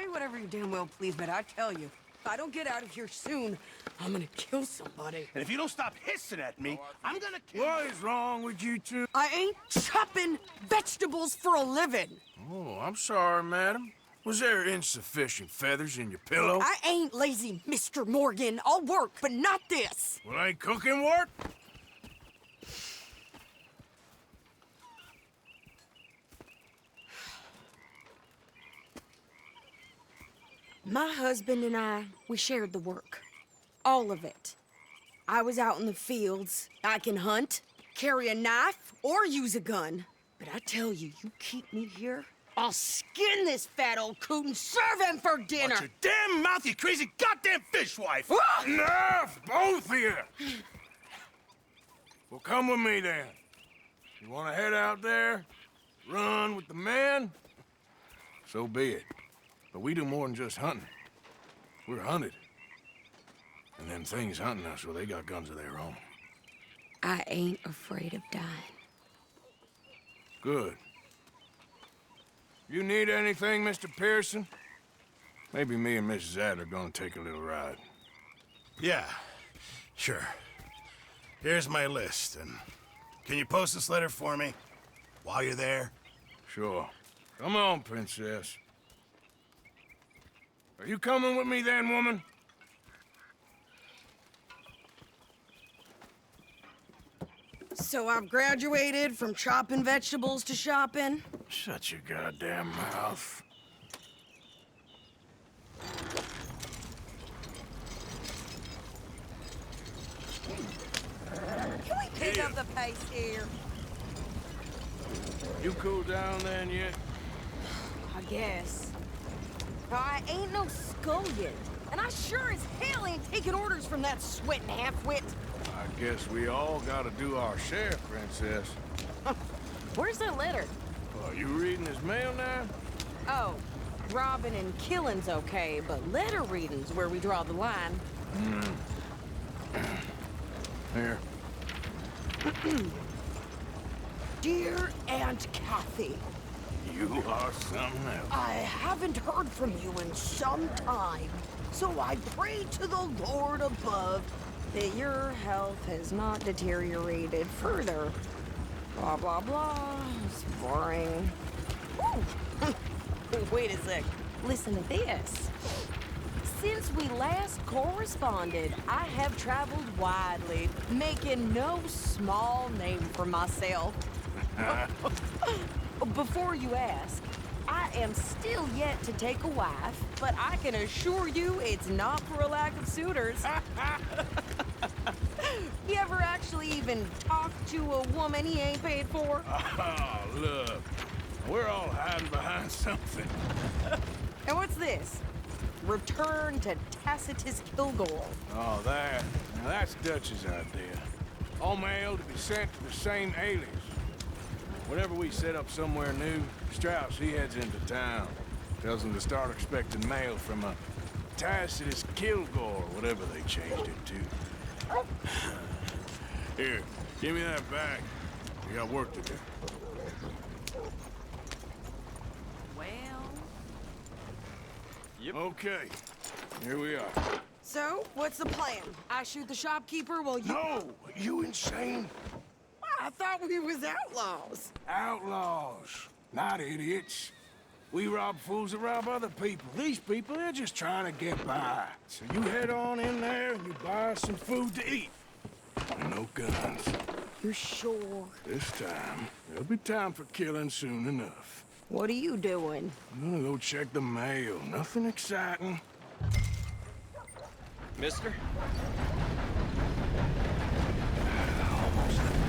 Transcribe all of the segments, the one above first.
whatever you damn well please, but I tell you, if I don't get out of here soon, I'm gonna kill somebody. And if you don't stop hissing at me, I'm gonna kill you. What is wrong with you two? I ain't chopping vegetables for a living. Oh, I'm sorry, madam. Was there insufficient feathers in your pillow? I ain't lazy, Mr. Morgan. I'll work, but not this. Well, ain't cooking work? My husband and I, we shared the work. All of it. I was out in the fields. I can hunt, carry a knife, or use a gun. But I tell you, you keep me here, I'll skin this fat old coot and serve him for dinner. Watch your damn mouth, you crazy goddamn fishwife! Enough, both of you! Well, come with me then. You want to head out there, run with the men? So be it. But we do more than just hunting. We're hunted. And them things hunting us, well, they got guns of their own. I ain't afraid of dying. Good. You need anything, Mr. Pearson? Maybe me and Mrs. Adler gonna take a little ride. Yeah, sure. Here's my list, and can you post this letter for me while you're there? Sure. Come on, Princess. Are you coming with me then, woman? So I've graduated from chopping vegetables to shopping. Shut your goddamn mouth. Can we pick up the pace here? You cool down then yet? I guess. I ain't no scullion, and I sure as hell ain't taking orders from that sweating half-wit. I guess we all gotta do our share, Princess. Where's that letter? Are you reading his mail now? Oh, robbing and killing's okay, but letter reading's where we draw the line. Here. Dear Aunt Kathy, You are something else. I haven't heard from you in some time, so I pray to the Lord above that your health has not deteriorated further. Blah, blah, blah. It's boring. Ooh. Wait a sec. Listen to this. Since we last corresponded, I have traveled widely, making no small name for myself. Before you ask, I am still yet to take a wife, but I can assure you it's not for a lack of suitors. You ever actually even talked to a woman he ain't paid for? Oh, look. We're all hiding behind something. And what's this? Return to Tacitus Kilgore. Oh, that. Now that's Dutch's idea. All mail to be sent to the same alias. Whenever we set up somewhere new, Strauss, he heads into town. Tells them to start expecting mail from a Tacitus Kilgore, whatever they changed it to. Here, give me that back. We got work to do. Well... Yep. Okay, here we are. So, what's the plan? I shoot the shopkeeper while you... No! You insane? I thought we was outlaws. Outlaws, not idiots. We rob fools that rob other people. These people, they're just trying to get by. So you head on in there and you buy some food to eat. And no guns. You're sure? This time, there'll be time for killing soon enough. What are you doing? I'm gonna go check the mail. Nothing exciting. Mister?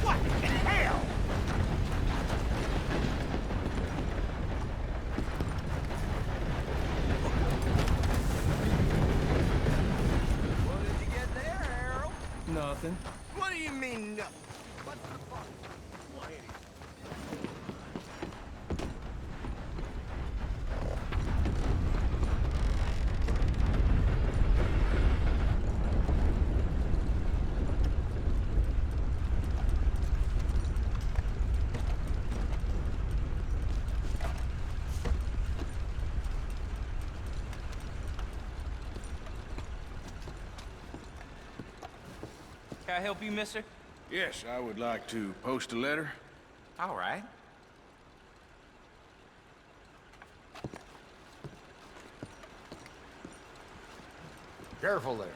What in hell? What did you get there, Harold? Nothing. What do you mean, no? What the fuck? Can I help you, mister? Yes, I would like to post a letter. All right. Careful there.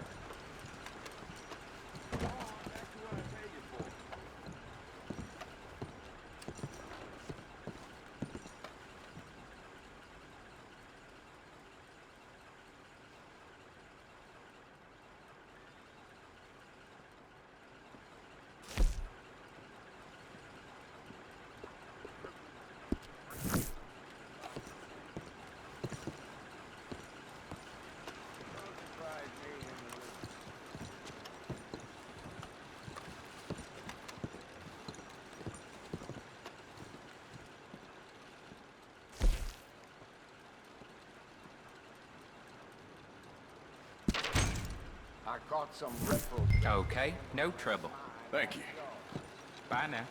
I caught some retro. Okay, no trouble. Thank you. Bye now.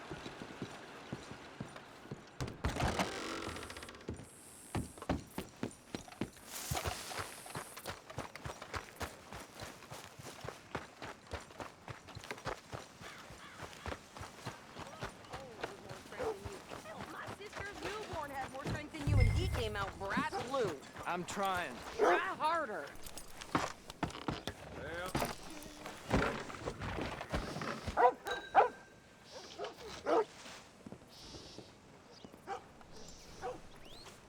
My sister's newborn had more strength than you, and he came out bright blue. I'm trying. Try harder.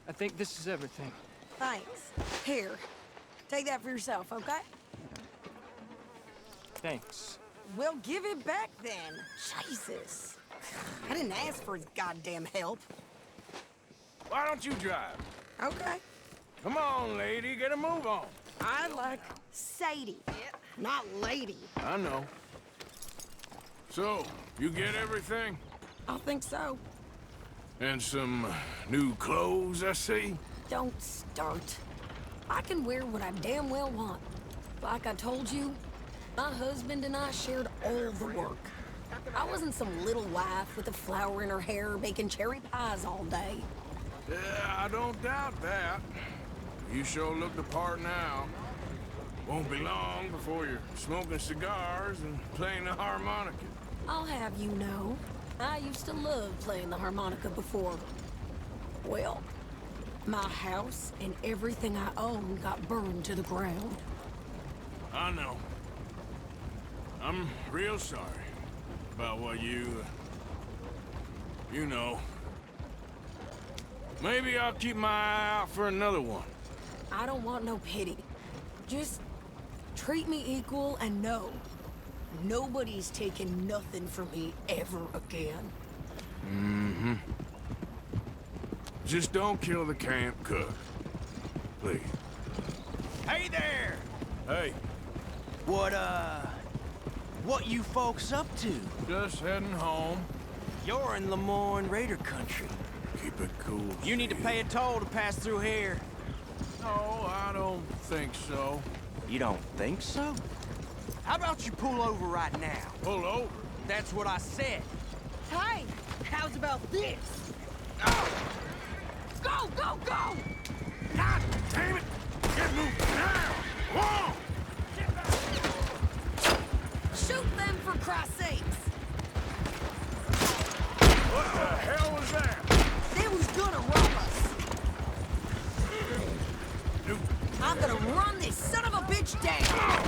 I think this is everything. Thanks. Here, take that for yourself, okay? Thanks. We'll give it back then. Jesus. I didn't ask for his goddamn help. Why don't you drive? Okay. Come on, lady, get a move on. I like Sadie, not lady. I know. So, you get everything? I think so. And some new clothes, I see? Don't start. I can wear what I damn well want. Like I told you, my husband and I shared all the work. I wasn't some little wife with a flower in her hair baking cherry pies all day. Yeah, I don't doubt that. You sure look the part now. Won't be long before you're smoking cigars and playing the harmonica. I'll have you know, I used to love playing the harmonica before. Well, my house and everything I own got burned to the ground. I know. I'm real sorry about what you know. Maybe I'll keep my eye out for another one. I don't want no pity. Just treat me equal and know nobody's taking nothing from me ever again. Mm-hmm. Just don't kill the camp cook. Please. Hey there! Hey, What you folks up to? just heading home. You're in Lemoyne Raider country. Keep it cool. You need to Steve. pay a toll to pass through here. No, I don't think so. You don't think so? How about you pull over right now? Pull over. That's what I said. Hey, how's about this? Go, go, go! God damn it! Get moving now! Whoa! Shoot them for Christ's sakes! What the hell was that? They was gonna rob us. You... I'm gonna run this son of a bitch down.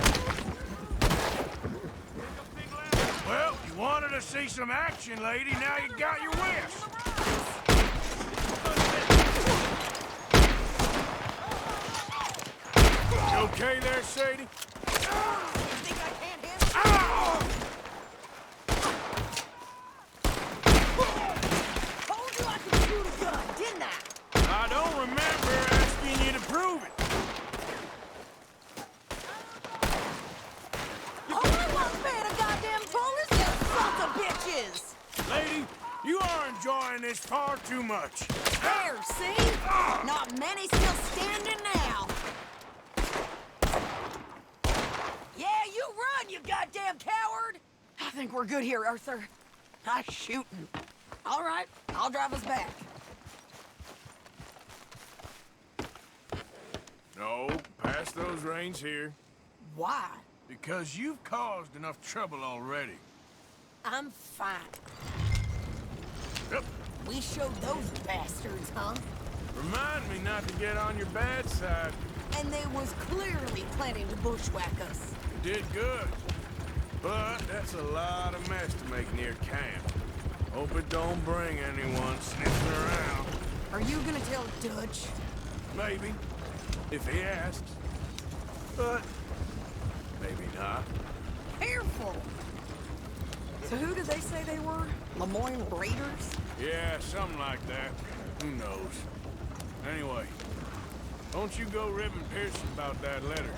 Well, you wanted to see some action, lady. Now you got your wish. You okay there, Sadie? You think I can't handle it? Ow! Told you I could shoot a gun, didn't I? I don't remember asking you to prove it. All I want paying a goddamn toll is you sons of bitches! Lady, you are enjoying this far too much. There, see? Not many still standing now. Yeah, you run, you goddamn coward! I think we're good here, Arthur. I'm shooting. All right, I'll drive us back. No, pass those reins here. Why? Because you've caused enough trouble already. I'm fine. Yep. We showed those bastards, huh? Remind me not to get on your bad side. And they was clearly planning to bushwhack us. You did good. But that's a lot of mess to make near camp. Hope it don't bring anyone sniffing around. Are you gonna tell Dutch? Maybe. If he asks. But maybe not. Careful! So who did they say they were? Lemoyne Raiders? Yeah, something like that. Who knows? Anyway, don't you go ribbing Pearson about that letter.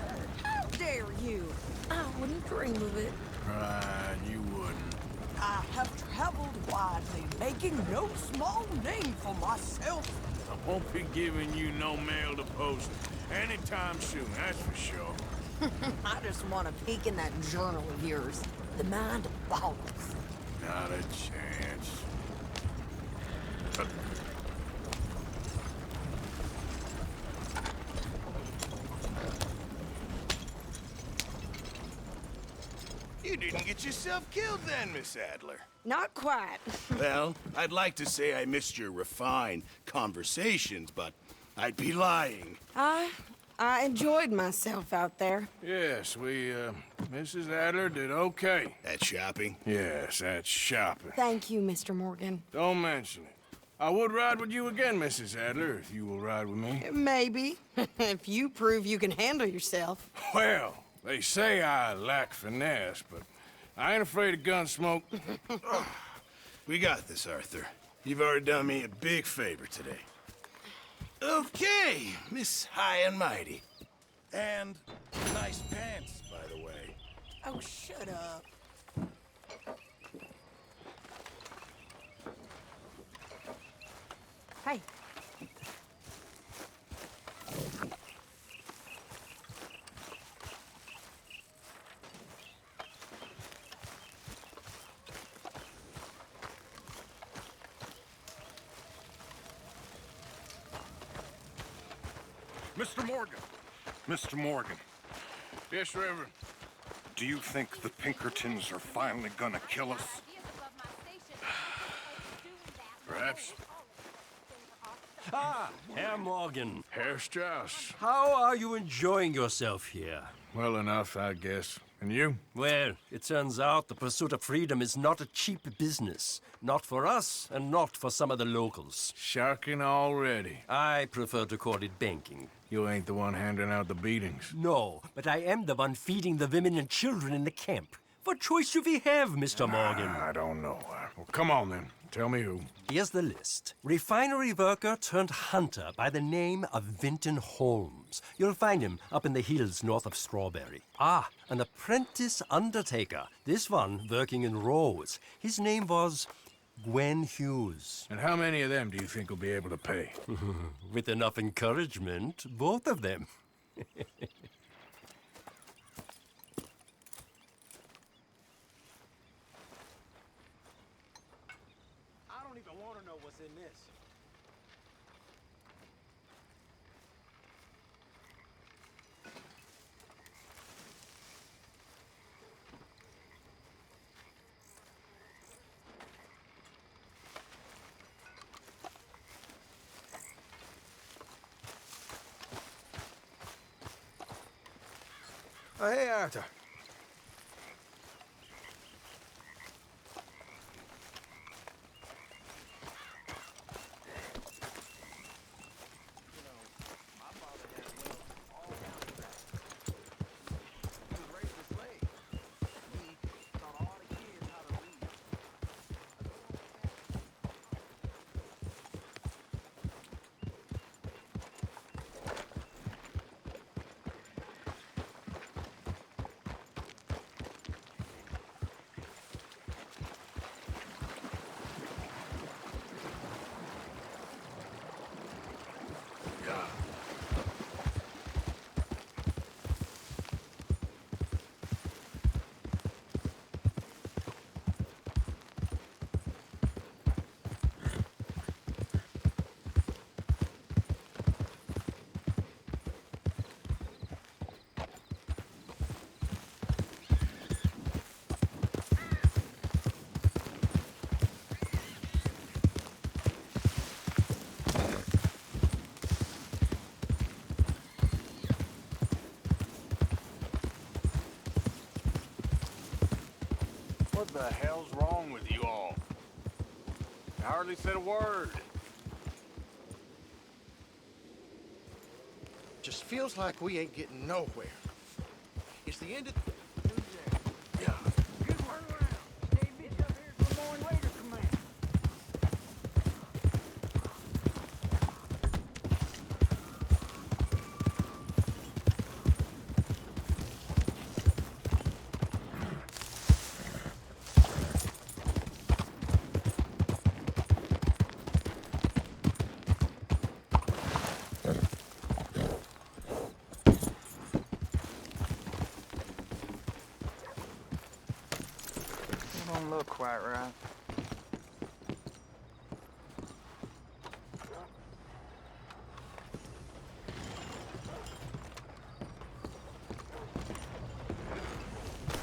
How dare you? I wouldn't dream of it. Right, you wouldn't. I have traveled widely, making no small name for myself. I won't be giving you no mail to post anytime soon, that's for sure. I just want to peek in that journal of yours. The mind boggles. Not a chance. You didn't get yourself killed then, Miss Adler. Not quite. Well, I'd like to say I missed your refined conversations, but I'd be lying. I enjoyed myself out there. Yes, Mrs. Adler did okay. At shopping? Yes, that's shopping. Thank you, Mr. Morgan. Don't mention it. I would ride with you again, Mrs. Adler, if you will ride with me. Maybe. If you prove you can handle yourself. Well, they say I lack finesse, but I ain't afraid of gun smoke. We got this, Arthur. You've already done me a big favor today. Okay, Miss High and Mighty. And nice pants, by the way. Oh, shut up. Hey. Mr. Morgan! Mr. Morgan, Yes, Reverend. do you think the Pinkertons are finally gonna kill us? Perhaps. Ah, Herr Morgan. Herr Strauss. How are you enjoying yourself here? Well enough, I guess. And you? Well, it turns out the pursuit of freedom is not a cheap business. Not for us, and not for some of the locals. Sharking already. I prefer to call it banking. You ain't the one handing out the beatings. No, but I am the one feeding the women and children in the camp. What choice do we have, Mr. Morgan? I don't know. Well, come on then. Tell me who. Here's the list. Refinery worker turned hunter by the name of Vinton Holmes. You'll find him up in the hills north of Strawberry. Ah, an apprentice undertaker. This one working in Rhodes. His name was Gwen Hughes. And how many of them do you think will be able to pay? With enough encouragement, both of them. I don't even want to know what's in this. Oh, hey, Arthur. What the hell's wrong with you all? I hardly said a word. Just feels like we ain't getting nowhere. It's the end of... Don't look quite right.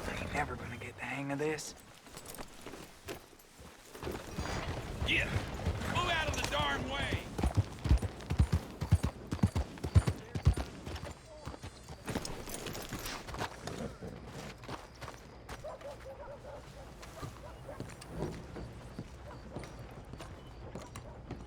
You're never gonna get the hang of this. Yeah! Move out of the darn way!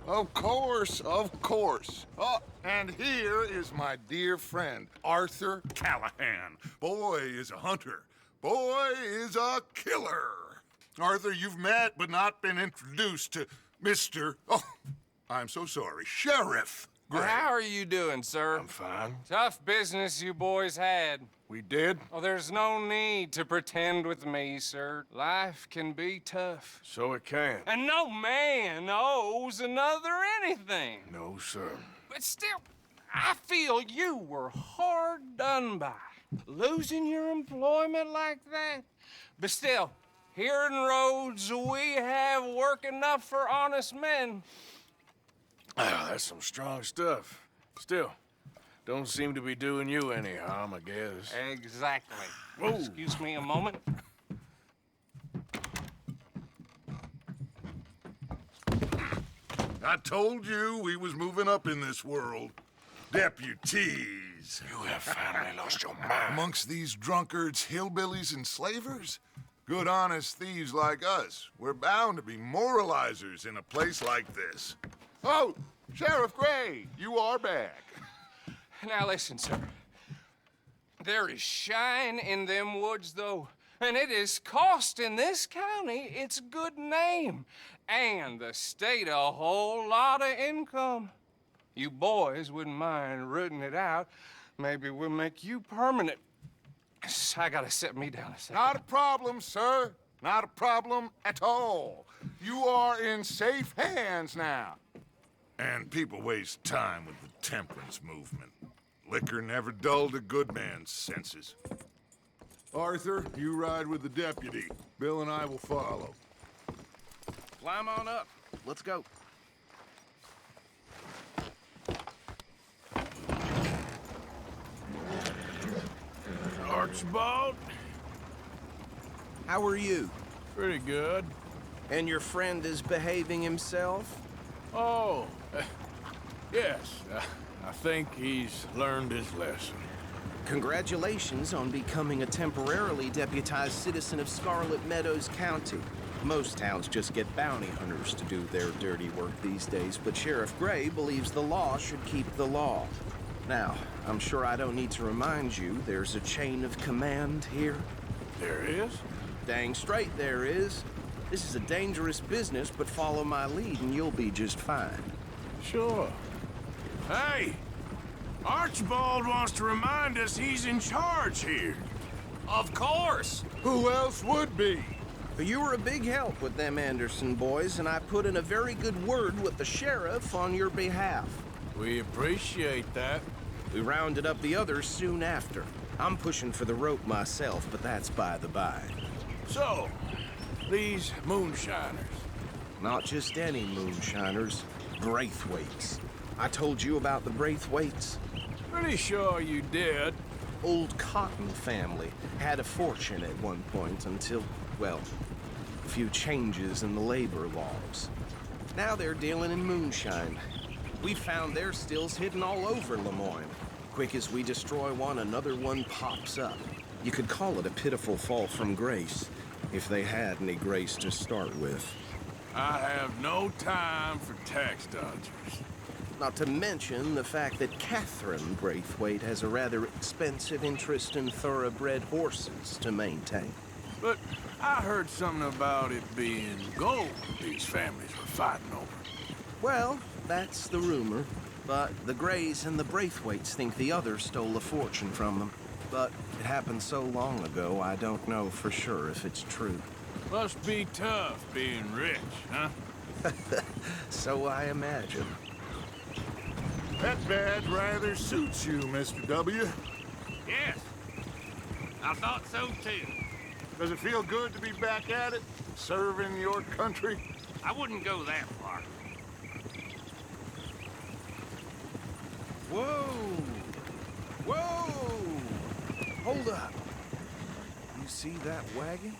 Of course, of course. Oh, and here is my dear friend, Arthur Callahan. Boy is a hunter. Boy is a killer. Arthur, you've met but not been introduced to Mr. Oh, I'm so sorry, Sheriff Gray. How are you doing, sir? I'm fine. Tough business you boys had. We did? Oh, there's no need to pretend with me, sir. Life can be tough. So it can. And no man owes another anything. No, sir. But still, I feel you were hard done by. Losing your employment like that. But still, here in Rhodes, we have work enough for honest men. Ah, that's some strong stuff. Still, don't seem to be doing you any harm, I guess. Exactly. Whoa. Excuse me a moment. I told you we was moving up in this world. Deputies. You have finally lost your mind. Amongst these drunkards, hillbillies, and slavers? Good honest thieves like us. We're bound to be moralizers in a place like this. Oh, Sheriff Gray, you are back. Now listen, sir. There is shine in them woods, though, and it is costing this county its good name and the state a whole lot of income. You boys wouldn't mind rooting it out. Maybe we'll make you permanent. I gotta sit me down a second. Not a problem, sir. Not a problem at all. You are in safe hands now. And people waste time with the temperance movement. Liquor never dulled a good man's senses. Arthur, you ride with the deputy. Bill and I will follow. Climb on up. Let's go. Archibald? How are you? Pretty good. And your friend is behaving himself? Oh, yes. I think he's learned his lesson. Congratulations on becoming a temporarily deputized citizen of Scarlet Meadows County. Most towns just get bounty hunters to do their dirty work these days, but Sheriff Gray believes the law should keep the law. Now, I'm sure I don't need to remind you there's a chain of command here. There is? Dang straight there is. This is a dangerous business, but follow my lead and you'll be just fine. Sure. Hey! Archibald wants to remind us he's in charge here. Of course! Who else would be? You were a big help with them Anderson boys, and I put in a very good word with the sheriff on your behalf. We appreciate that. We rounded up the others soon after. I'm pushing for the rope myself, but that's by the by. So, these moonshiners. Not just any moonshiners, Braithwaites. I told you about the Braithwaites? Pretty sure you did. Old Cotton family had a fortune at one point until, well, a few changes in the labor laws. Now they're dealing in moonshine. We found their stills hidden all over Lemoyne. Quick as we destroy one, another one pops up. You could call it a pitiful fall from grace. if they had any grace to start with. I have no time for tax dodgers. Not to mention the fact that Catherine Braithwaite has a rather expensive interest in thoroughbred horses to maintain. But I heard something about it being gold these families were fighting over. Well, that's the rumor. But the Greys and the Braithwaites think the others stole a fortune from them. But it happened so long ago, I don't know for sure if it's true. Must be tough being rich, huh? So I imagine. That badge rather suits you, Mr. W. Yes, I thought so too. Does it feel good to be back at it, serving your country? I wouldn't go that far. Whoa! Whoa! Hold up. You see that wagon?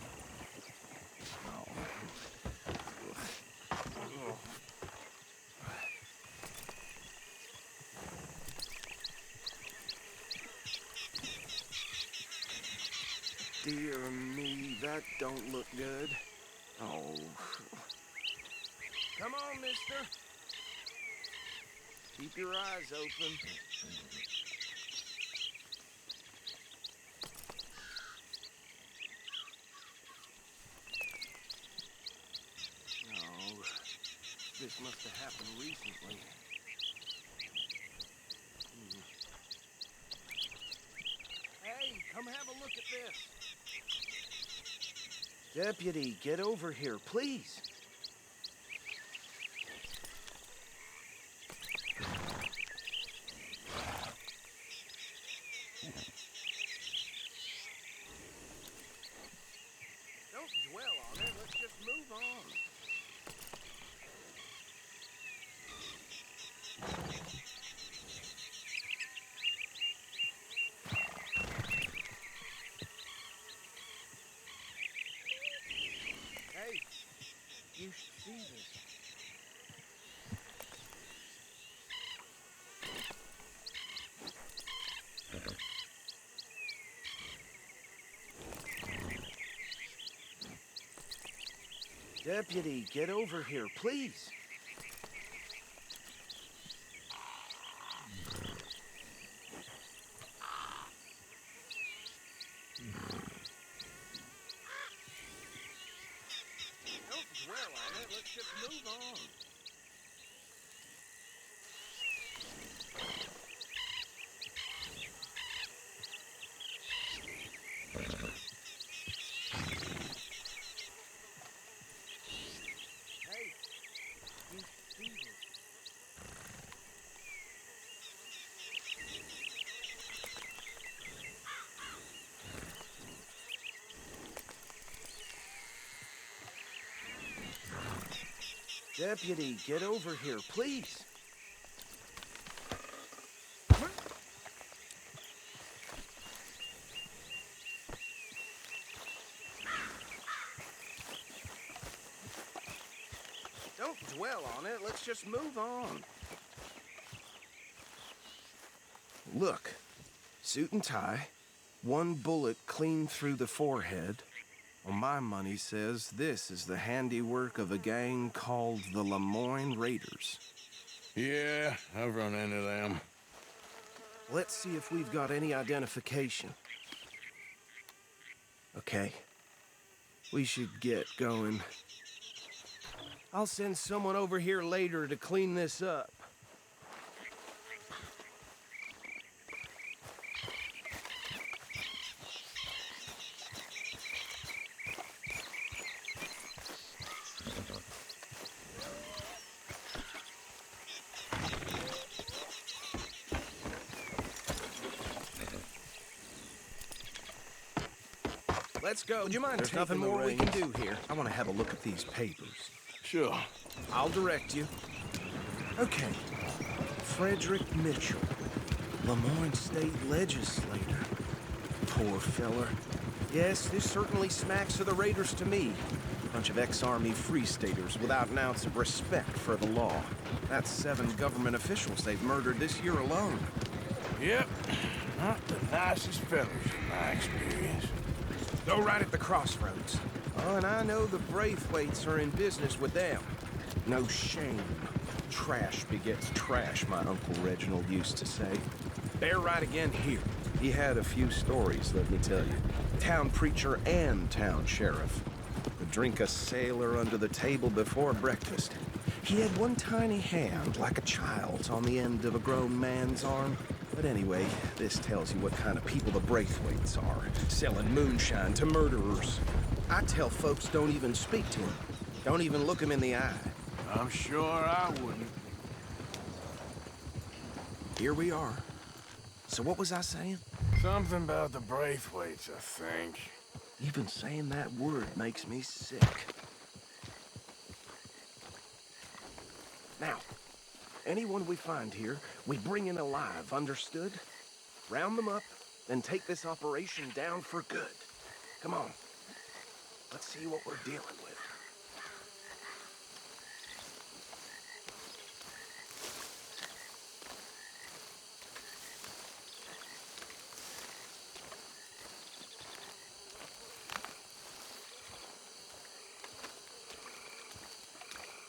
Dear me, that don't look good. Oh. Come on, mister. Keep your eyes open. Oh, this must have happened recently. Hey, come have a look at this. Deputy, get over here, please. Don't dwell on it, let's just move on. Hey, you should see this. Deputy, get over here, please. Don't dwell on it, let's just move on. Hey, you see this? Deputy, get over here, please. Don't dwell on it, let's just move on. Look, suit and tie, one bullet clean through the forehead. Well, my money says this is the handiwork of a gang called the Lemoyne Raiders. Yeah, I've run into them. Let's see if we've got any identification. Okay. We should get going. I'll send someone over here later to clean this up. Let's go. Would you mind There's nothing more we can do here. I want to have a look at these papers. Sure. I'll direct you. Okay. Frederick Mitchell, Lemoyne State Legislator. Poor feller. Yes, this certainly smacks of the Raiders to me. Bunch of ex-Army Free Staters without an ounce of respect for the law. That's 7 government officials they've murdered this year alone. Yep. Not the nicest fellas in my experience. Go right at the crossroads. Oh, and I know the Braithwaites are in business with them. No shame. Trash begets trash, my Uncle Reginald used to say. Bear right again here. He had a few stories, let me tell you. Town preacher and town sheriff. Would drink a sailor under the table before breakfast. He had one tiny hand, like a child's, on the end of a grown man's arm. But anyway, this tells you what kind of people the Braithwaites are. Selling moonshine to murderers. I tell folks don't even speak to him. Don't even look him in the eye. I'm sure I wouldn't. Here we are. So what was I saying? Something about the Braithwaites, I think. Even saying that word makes me sick. Now, anyone we find here, we bring in alive, understood? Round them up, then take this operation down for good. Come on. Let's see what we're dealing with.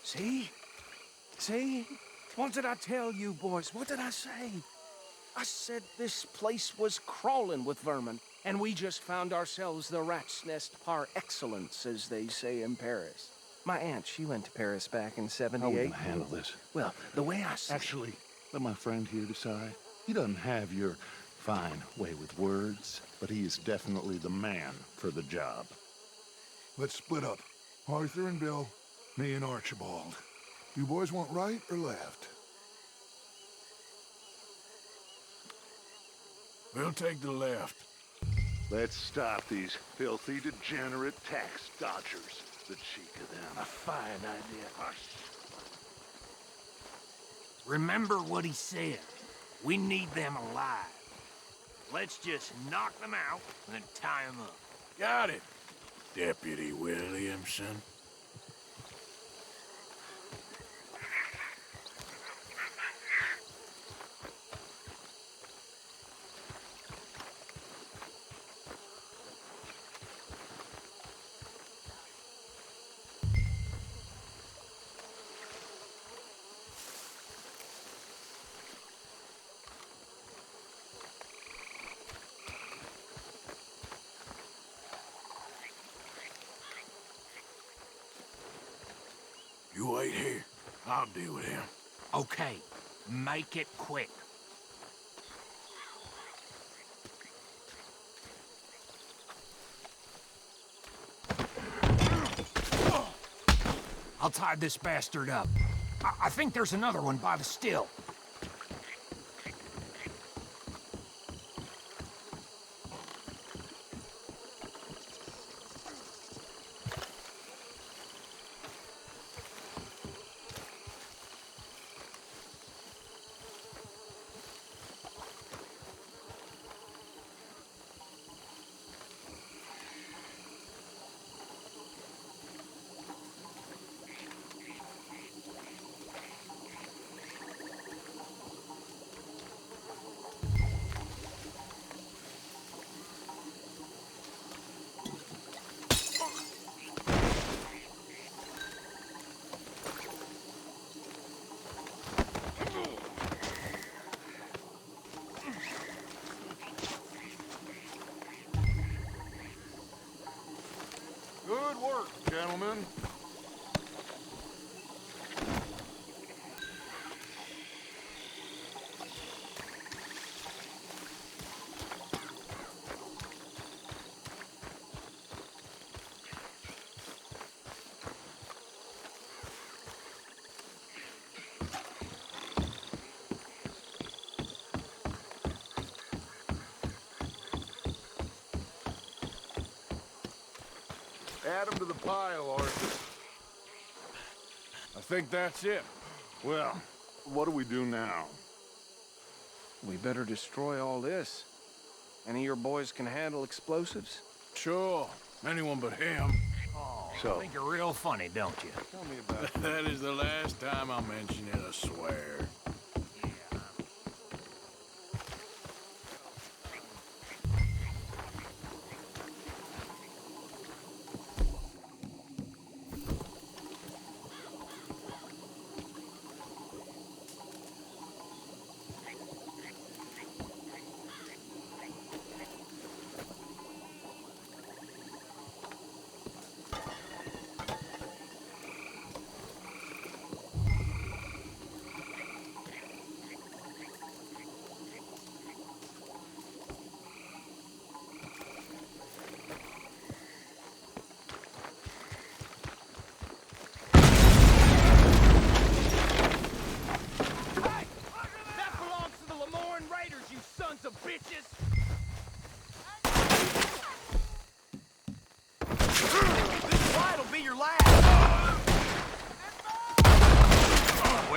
See? See? What did I tell you, boys? What did I say? I said this place was crawling with vermin, and we just found ourselves the rat's nest par excellence, as they say in Paris. My aunt, she went to Paris back in How are we '78. gonna handle this? Well, the way I see Actually, let my friend here decide. He doesn't have your fine way with words, but he is definitely the man for the job. Let's split up. Arthur and Bill, me and Archibald. You boys want right or left? We'll take the left. Let's stop these filthy, degenerate tax dodgers. The cheek of them. A fine idea. Remember what he said. We need them alive. Let's just knock them out and then tie them up. Got it, Deputy Williamson. You wait here. I'll deal with him. Okay, make it quick. I'll tie this bastard up. I think there's another one by the still. Good work, gentlemen. Add them to the pile, Arthur. I think that's it. Well, what do we do now? we better destroy all this. Any of your boys can handle explosives? Sure. Anyone but him. Oh, So- I think you're real funny, don't you? Tell me about it. That is the last time I mention it, I swear.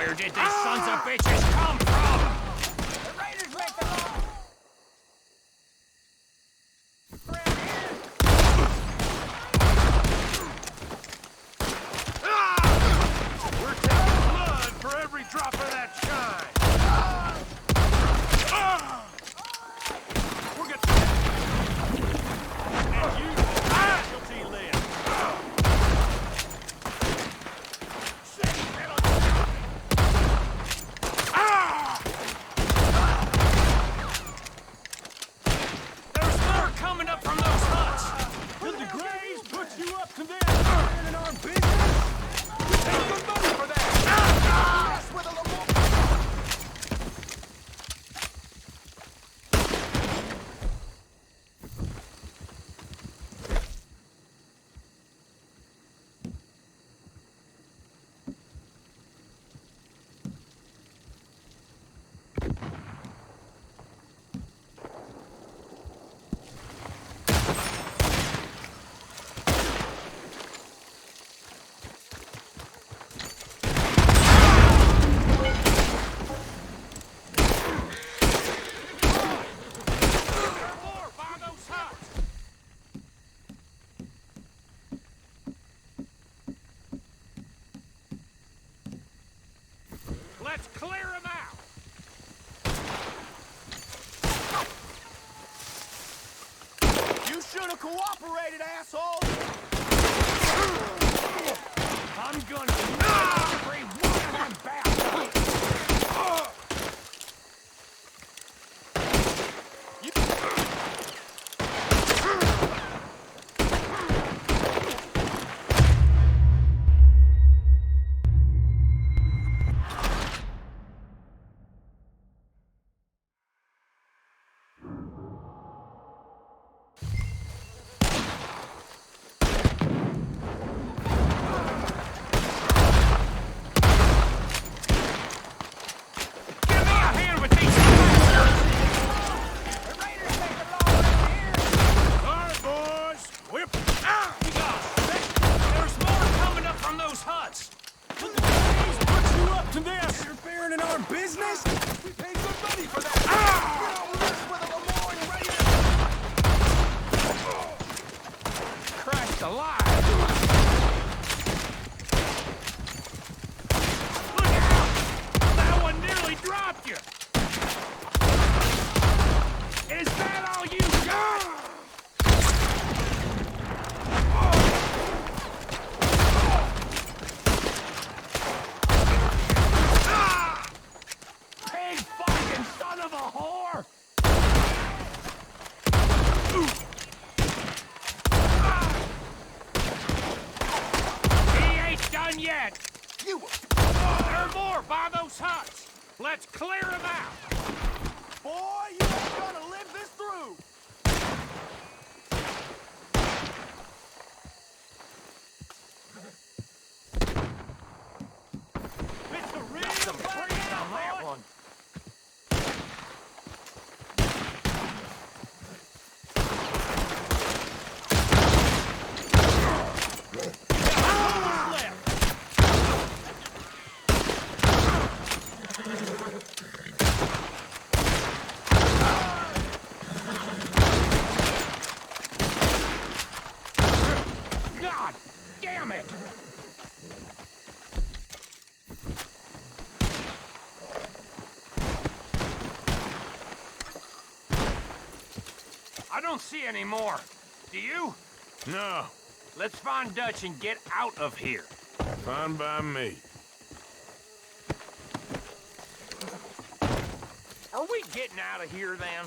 Where did these sons of bitches come from? The raiders make the law! We're taking blood for every drop of that shine. We're gonna... And you, casualty list. There's more coming up from those huts. Did the Grays put you up to this? In our business? We take good money for that. Let's clear him out! You should have cooperated, asshole! I'm gonna knock every one of them bastards! Let's clear him out! Boy, you ain't gonna live this through! It's a real breeze on that one! God damn it! I don't see any more. Do you? No. Let's find Dutch and get out of here. Fine by me. Are we getting out of here then?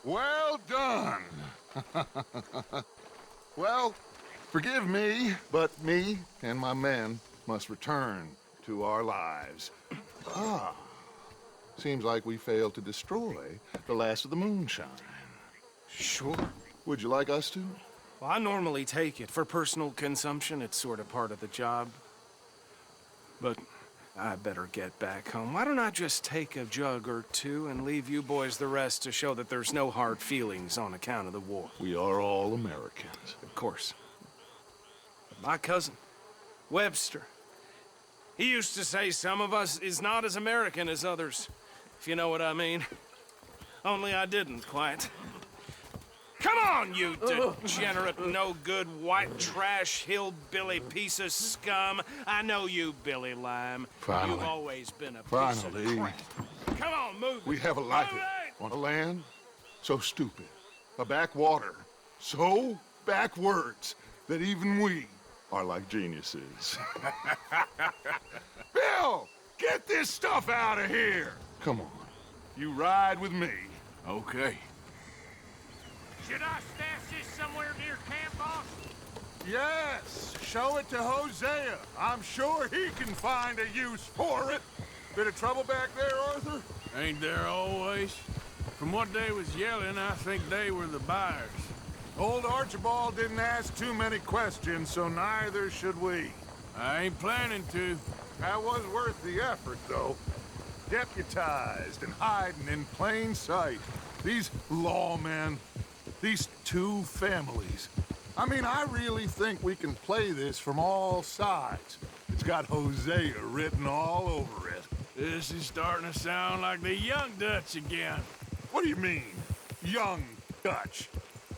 Well done. Well, forgive me, but me and my men must return to our lives. Ah, seems like we failed to destroy the last of the Moonshine. Sure. Would you like us to? Well, I normally take it. For personal consumption, it's sort of part of the job. But I better get back home. Why don't I just take a jug or two and leave you boys the rest to show that there's no hard feelings on account of the war? We are all Americans. Of course. My cousin, Webster, he used to say some of us is not as American as others, if you know what I mean. Only I didn't quite. Come on, you degenerate, no-good, white trash, hillbilly piece of scum. I know you, Billy Lime. Finally. You've always been a piece of crap. Come on, move it. We have a life on a land so stupid, a backwater so backwards that even we are like geniuses. Bill, get this stuff out of here. Come on, you ride with me. Okay. Should I stash this somewhere near camp, boss? Yes, show it to Hosea. I'm sure he can find a use for it. Bit of trouble back there, Arthur? Ain't there always? From what they was yelling, I think they were the buyers. Old Archibald didn't ask too many questions, so neither should we. I ain't planning to. That was worth the effort, though. Deputized and hiding in plain sight. These lawmen, these two families. I mean, I really think we can play this from all sides. It's got Hosea written all over it. This is starting to sound like the Young Dutch again. What do you mean, young Dutch?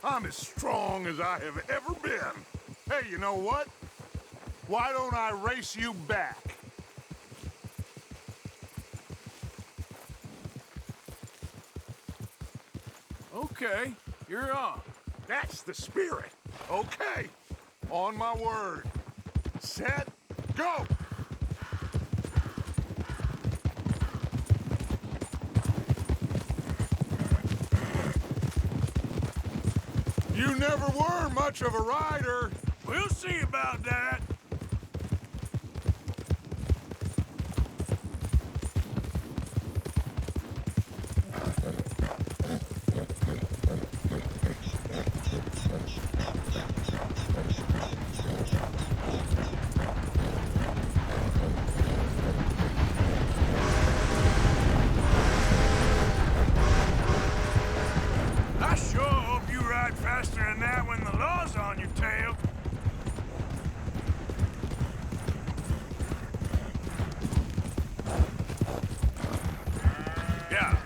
I'm as strong as I have ever been. Hey, you know what? Why don't I race you back? Okay, you're on. That's the spirit. Okay, on my word. Set, go! You never were much of a rider. We'll see about that. I sure hope you ride faster than that when the law's on your tail. Yeah.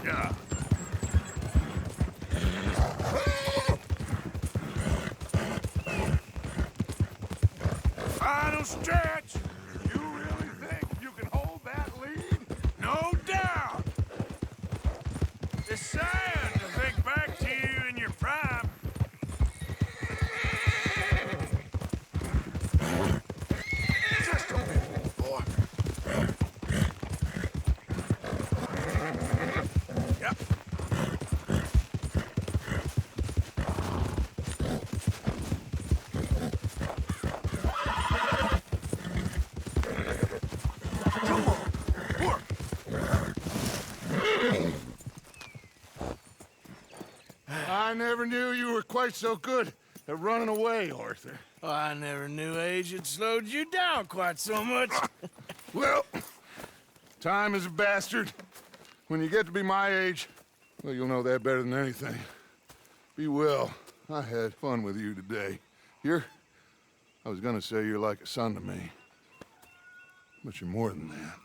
Yeah. Final stretch! You really think you can hold that lead? No doubt! It's sad to think back to you in your prime. Just a minute, boy. Yep. I never knew you were quite so good at running away, Arthur. Oh, I never knew age had slowed you down quite so much. Well, time is a bastard. When you get to be my age, well, you'll know that better than anything. Be well. I had fun with you today. I was gonna say you're like a son to me. But you're more than that.